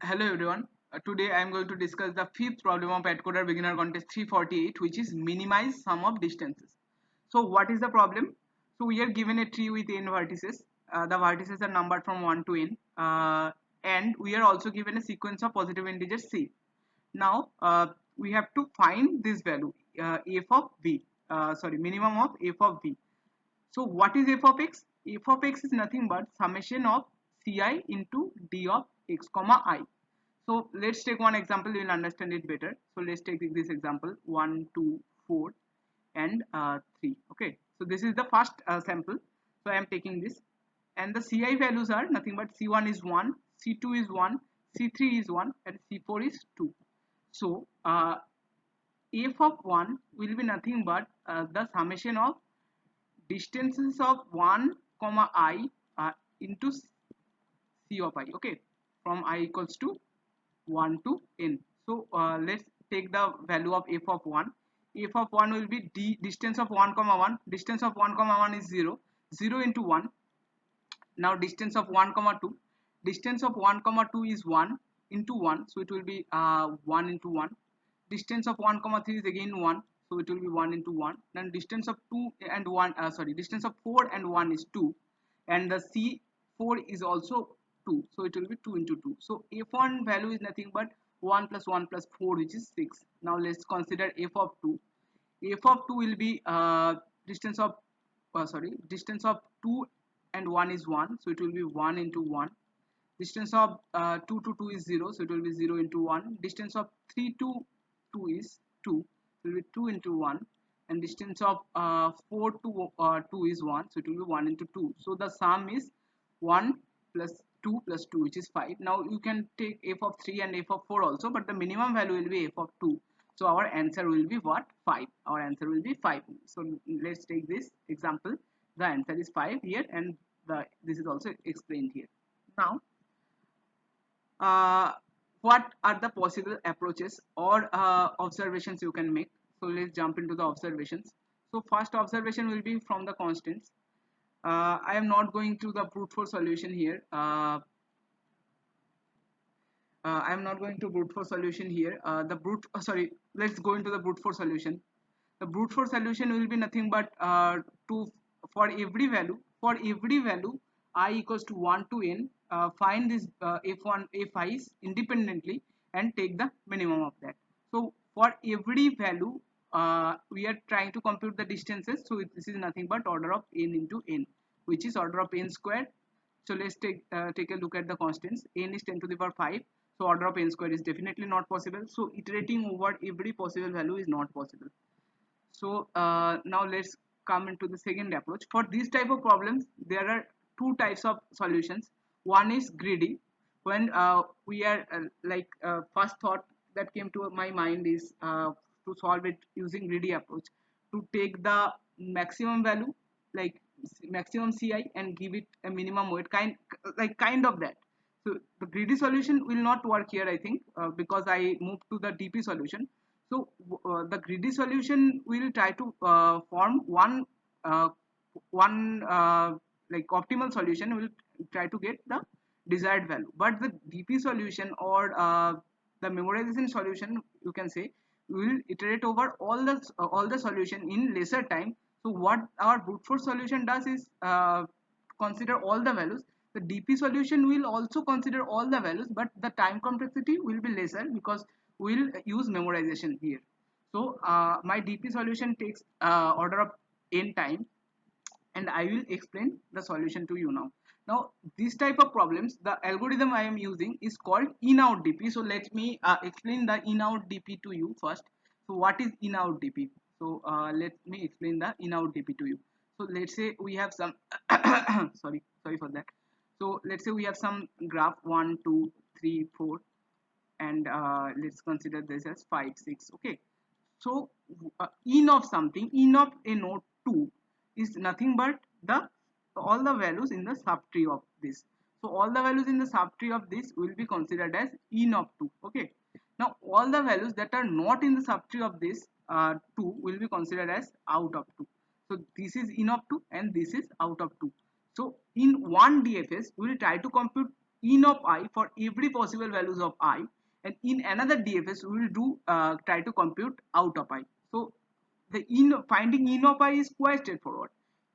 Hello everyone. Today I am going to discuss the fifth problem of AtCoder beginner contest 348, which is minimize sum of distances. So what is the problem? So we are given a tree with n vertices. The vertices are numbered from 1 to n, and we are also given a sequence of positive integers c. Now we have to find this value f of v. Minimum of f of v. So what is f of x? F of x is nothing but summation of ci into d of x comma I. So let's take one example, you will understand it better. So let's take this example 1, 2, 4 and 3. Okay, so this is the first sample. So I am taking this, and the ci values are nothing but c1 is 1, c2 is 1, c3 is 1 and c4 is 2. So f of 1 will be nothing but the summation of distances of 1 comma I into c of I. Okay, from I equals to 1 to n. So let's take the value of f of 1. F of 1 will be distance of 1 comma 1. Distance of 1 comma 1 is 0. 0 into 1. Now distance of 1 comma 2. Distance of 1 comma 2 is 1 into 1. So it will be 1 into 1. Distance of 1 comma 3 is again 1. So it will be 1 into 1. Then distance of 2 and 1, distance of 4 and 1 is 2. And the C4 is also 2. So it will be 2 into 2. So F1 value is nothing but 1 plus 1 plus 4, which is 6. Now let's consider F of 2. F of 2 will be distance of distance of 2 and 1 is 1, so it will be 1 into 1. Distance of 2 to 2 is 0, so it will be 0 into 1. Distance of 3 to 2 is 2, so it will be 2 into 1. And distance of 4 to 2 is 1, so it will be 1 into 2. So the sum is 1 plus 2, which is 5. Now you can take f of 3 and f of 4 also, but the minimum value will be f of 2. So our answer will be what? 5. Our answer will be 5. So let's take this example. The answer is 5 here, and this is also explained here. Now what are the possible approaches or observations you can make? So let's jump into the observations. So first observation will be from the constants. I am not going to the brute force solution here. I am not going to brute force solution here. Let's go into the brute force solution. The brute force solution will be nothing but to for every value I equals to 1 to n, find this f1 f(i)s independently and take the minimum of that. So for every value we are trying to compute the distances. So this is nothing but order of n into n, which is order of n squared. So let's take a look at the constants. N is 10 to the power 5. So order of n square is definitely not possible. So iterating over every possible value is not possible. So now let's come into the second approach. For this type of problems, there are two types of solutions. One is greedy. When we are first thought that came to my mind is to solve it using greedy approach, to take the maximum value, like maximum CI, and give it a minimum weight, kind of that. So the greedy solution will not work here, I think, because I moved to the DP solution. So the greedy solution will try to form uh, one like optimal solution, will try to get the desired value. But the DP solution or the memorization solution, you can say, will iterate over all the solution in lesser time. So what our brute force solution does is consider all the values. The DP solution will also consider all the values, but the time complexity will be lesser because we'll use memorization here. So my DP solution takes order of n time, and I will explain the solution to you now. Now this type of problems, the algorithm I am using is called in-out DP. So let me explain the in-out DP to you first. So what is in-out DP? So let me explain the in-out DP to you. So let's say we have some sorry for that. So let's say we have some graph 1, 2, 3, 4, and let's consider this as 5, 6. Okay, so in of something, in of a node 2 is nothing but the all the values in the subtree of this. So all the values in the subtree of this will be considered as in of 2. Okay, now all the values that are not in the subtree of this 2 will be considered as out of 2. So this is in of 2 and this is out of 2. So in one DFS we will try to compute in of I for every possible values of I, and in another DFS we will do try to compute out of I. So the finding in of I is quite straightforward.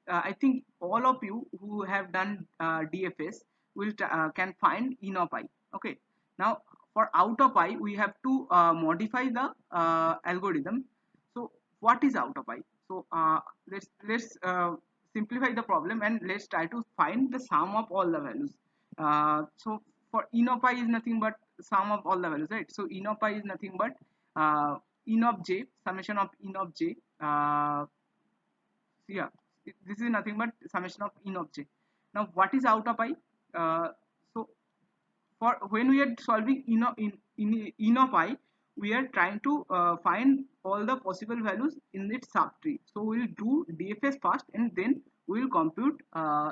I think all of you who have done DFS will can find in of I. Okay. Now for out of I we have to modify the algorithm. So what is out of I? So let's simplify the problem and let's try to find the sum of all the values. So for in of I is nothing but sum of all the values, right? So in of I is nothing but in of j, summation of in of j. Yeah, this is nothing but summation of in of j. Now what is out of I? So for when we are solving in of I, we are trying to find all the possible values in its subtree. So we will do DFS first and then we will compute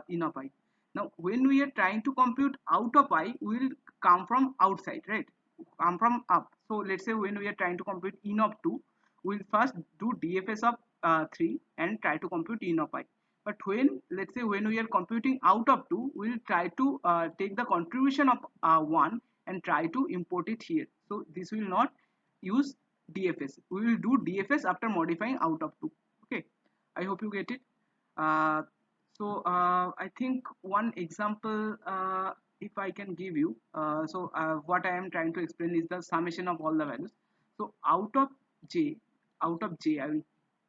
in of I. Now when we are trying to compute out of I, we will come from outside, right? Come from up. So let's say when we are trying to compute in of 2, we will first do DFS of 3 and try to compute in of I. But when let's say when we are computing out of 2, we will try to take the contribution of 1 and try to import it here. So this will not use DFS. We will do DFS after modifying out of 2. Okay, I hope you get it. uh, I think one example, if I can give you, what I am trying to explain is the summation of all the values. So j out of j I will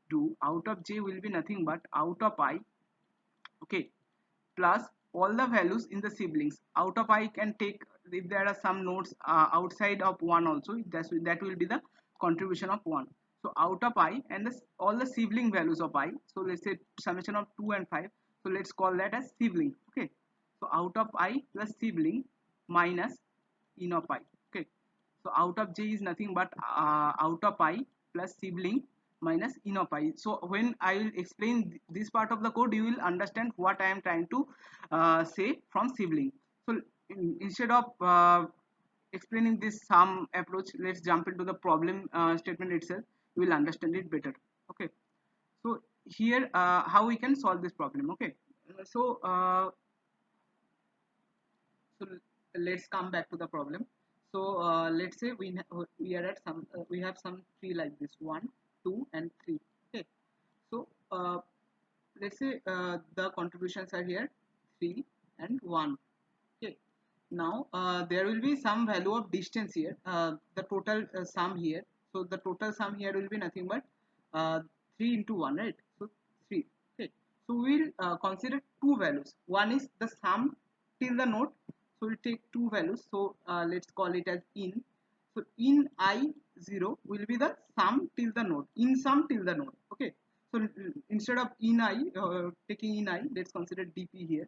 do out of j will be nothing but out of I, okay, plus all the values in the siblings. Out of I can take if there are some nodes outside of 1 also, that will be the contribution of 1. So out of I and all the sibling values of I, so let's say summation of 2 and 5, so let's call that as sibling. Okay, so out of I plus sibling minus in of I. Okay, so out of j is nothing but out of I plus sibling minus in of I. So when I will explain this part of the code, you will understand what I am trying to say from sibling. So instead of explaining this sum approach, let's jump into the problem statement itself. You will understand it better. Okay, so here how we can solve this problem. Okay, so so let's come back to the problem. So let's say we are at some we have some tree like this, 1, 2 and 3. Okay, so let's say the contributions are here 3 and 1. Okay, now there will be some value of distance here, the total sum here. So the total sum here will be nothing but 3 into 1, right? So 3. Okay, so we will consider two values. One is the sum till the node, so we'll take two values. So let's call it as in. So in I0 will be the sum till the node, in sum till the node. Okay, so instead of in I taking in I, let's consider dp here.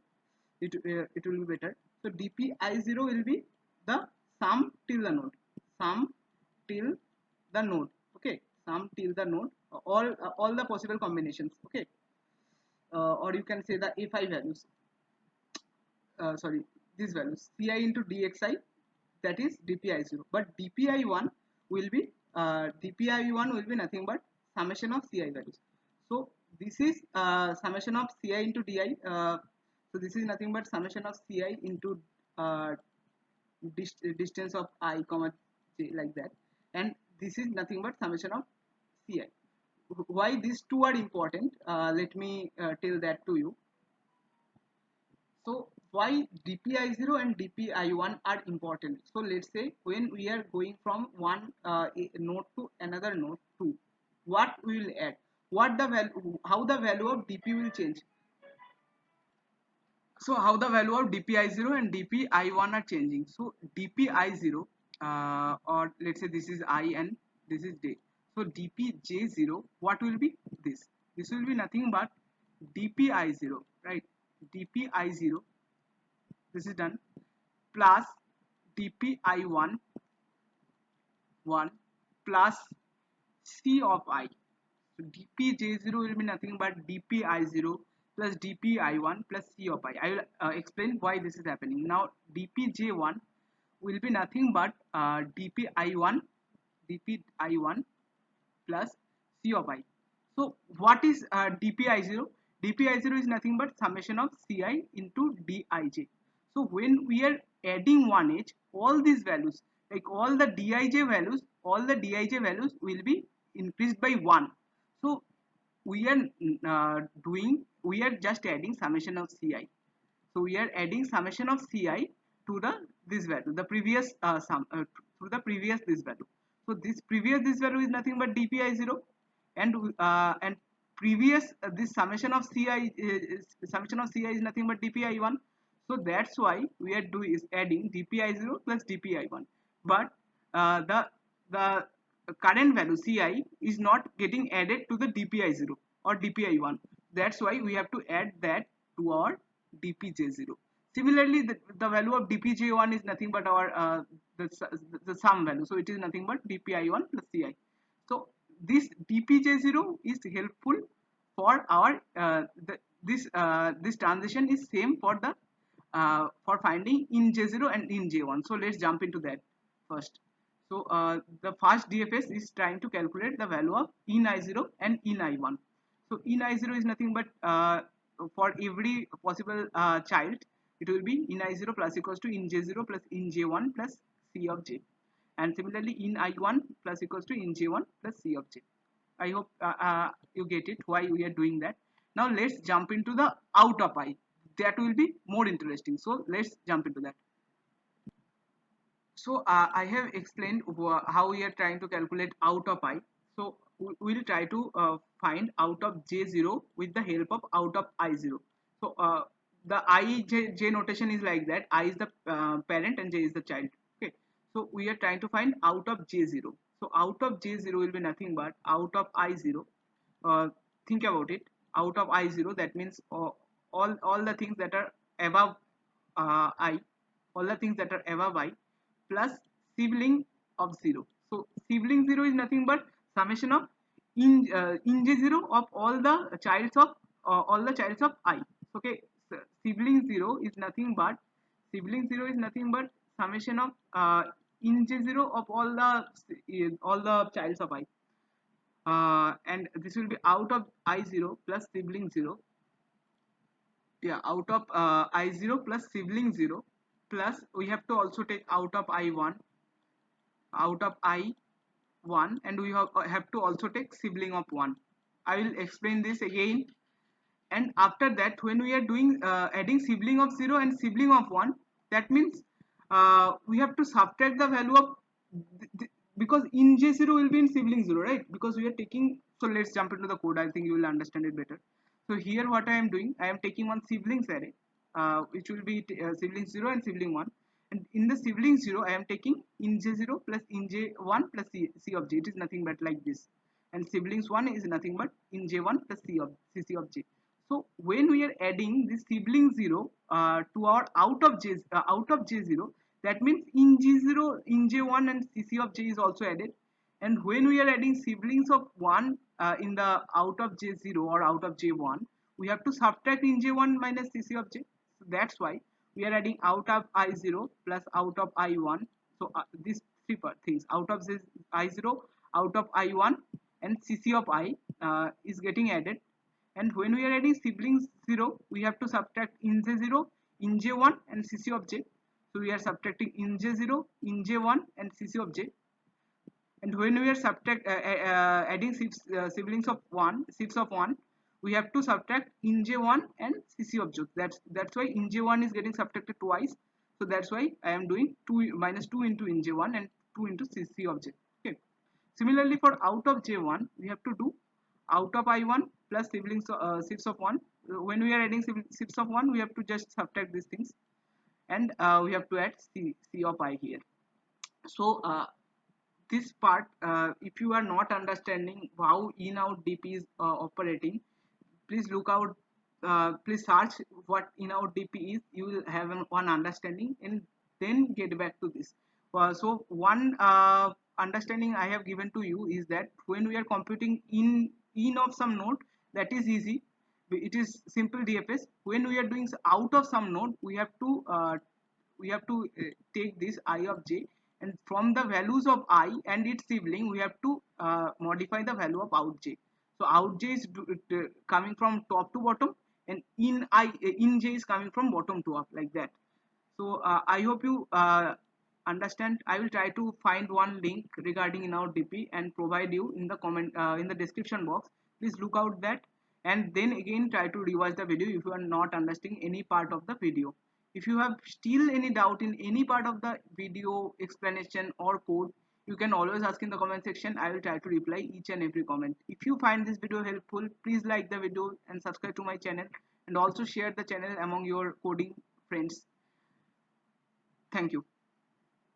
It will be better. So dp I0 will be the sum till the node, sum till the node. Okay, sum till the node, all the possible combinations. Okay, or you can say the fi values, sorry, these values ci into dxi, that is dpi0. But dpi1 will be dpi1 will be nothing but summation of ci values. So this is summation of ci into di. So this is nothing but summation of ci into uh, distance of I comma j, like that, and this is nothing but summation of ci. Why these two are important, let me tell that to you. So why dpi0 and dpi1 are important? So let's say when we are going from one node to another node 2, what we will add, what the value, how the value of dp will change. So how the value of dpi0 and dpi1 are changing. So dpi0, or let's say this is I and this is j. So dpj0, what will be this? This will be nothing but dpi0, right? dpi0, this is done, plus dpi1 1 plus c of I. So dpj0 will be nothing but dpi0 plus dpi1 plus c of I. I will explain why this is happening. Now dpj1 will be nothing but dpi1 plus c of I. So what is dpi0? dpi0 is nothing but summation of ci into dij. So when we are adding one edge, all these values, like all the dij values will be increased by 1. So we are we are just adding summation of ci. So we are adding summation of ci to the this value, the previous sum to the previous this value. So this value is nothing but dpi0, and previous this summation of ci is nothing but dpi1. So that's why we are doing is adding dpi0 plus dpi1. But the current value ci is not getting added to the dpi0 or dpi1. That's why we have to add that to our dpj0. Similarly, the value of dpj1 is nothing but our the sum value, so it is nothing but dpi1 plus ci. So this dpj0 is helpful for our this transition is same for finding in j0 and in j1. So let's jump into that first. So the first dfs is trying to calculate the value of in i0 and in i1. So in i0 is nothing but for every possible child, it will be in i0 plus equals to in j0 plus in j1 plus c of j, and similarly in i1 plus equals to in j1 plus c of j. I hope you get it why we are doing that. Now let's jump into the out of I. That will be more interesting. So let's jump into that. So I have explained how we are trying to calculate out of I. So we will try to find out of J0 with the help of out of I0. So the J notation is like that. I is the parent and J is the child. Okay. So we are trying to find out of J0. So out of J0 will be nothing but out of I0. Think about it. Out of I0, that means all the things that are above I, all the things that are above I plus sibling of 0. So sibling 0 is nothing but summation of in j0 of all the childs of I. Okay, so sibling 0 is nothing but summation of in j0 of all the childs of I. And this will be out of I0 plus sibling 0. Yeah, out of I0 plus sibling 0, plus we have to also take out of I1, and we have to also take sibling of 1. I will explain this again. And after that, when we are doing adding sibling of 0 and sibling of 1, that means we have to subtract the value of because in j0 will be in sibling 0, right? Because we are taking, so let's jump into the code. I think you will understand it better. So here what I am doing, I am taking one siblings array, which will be sibling 0 and sibling 1. And in the sibling 0, I am taking in j0 plus in j1 plus c of j. It is nothing but like this. And siblings 1 is nothing but in j1 plus c of j. So when we are adding this sibling 0 to our out of j0, that means in j0, in j1 and cc of j is also added. And when we are adding siblings of 1 in the out of j0 or out of j1, we have to subtract in j1 minus cc of j. So that's why we are adding out of I0 plus out of I1. So these three things, out of I0, out of I1 and cc of I is getting added. And when we are adding siblings 0, we have to subtract in j0, in j1 and cc of j. So we are subtracting in j0, in j1 and cc of j. And when we are adding siblings of 1, sibs of 1, we have to subtract in j1 and cc of j. That's why in j1 is getting subtracted twice. So that's why I am doing 2 minus 2 into in j1 and 2 into cc of j. Okay. Similarly, for out of j1, we have to do out of I1 plus sibs of 1. When we are adding sibs of 1, we have to just subtract these things, and we have to add c of I here. So this part, if you are not understanding how in out dp is operating, please look out, please search what in out dp is. You will have one understanding and then get back to this. So one understanding I have given to you is that when we are computing in of some node, that is easy, it is simple dfs. When we are doing out of some node, we have to take this I of j, and from the values of I and its sibling, we have to modify the value of out j. So out j is coming from top to bottom, and in j is coming from bottom to up, like that. So I hope you understand. I will try to find one link regarding in our DP and provide you in the comment in the description box. Please look out that, and then again try to rewatch the video if you are not understanding any part of the video. If you have still any doubt in any part of the video explanation or code, you can always ask in the comment section. I will try to reply each and every comment. If you find this video helpful, please like the video and subscribe to my channel, and also share the channel among your coding friends. Thank you.